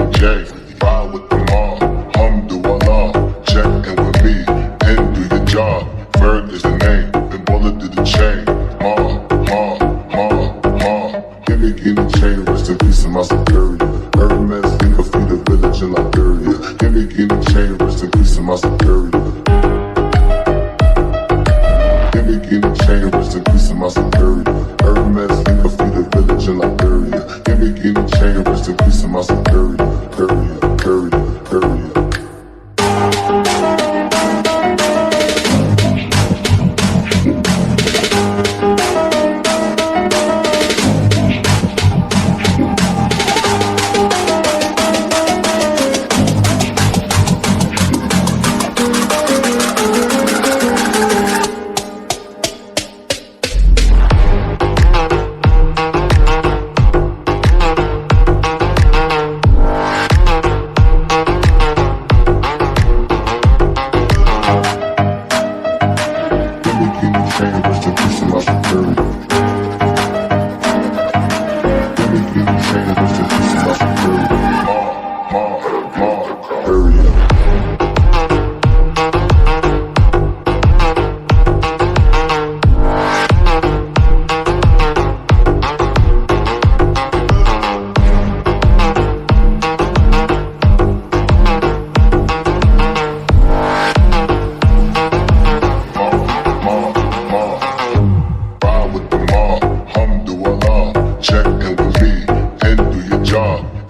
plain J. Ride with the mob, Alhamdulillah. Check in with me and do your job. Bird is the name, and bullet did the chain. Ma. Give me the chain, rest in peace of my security. Hermes, think of feed a village in Liberia. Give me the chain, rest in peace of my security. Give me the chain, rest in peace of my security. Hermes, think of feed a village in Liberia. Give me the chain, rest in peace of my security. Courier.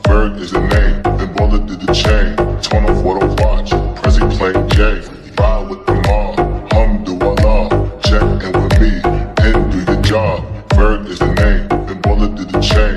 Bird is the name, and bullet did the chain. Torn off what I watch, Prezi plain J. Ride with the mob, Alhamdulillah. Check in with me and do your job. Bird is the name, and bullet did the chain.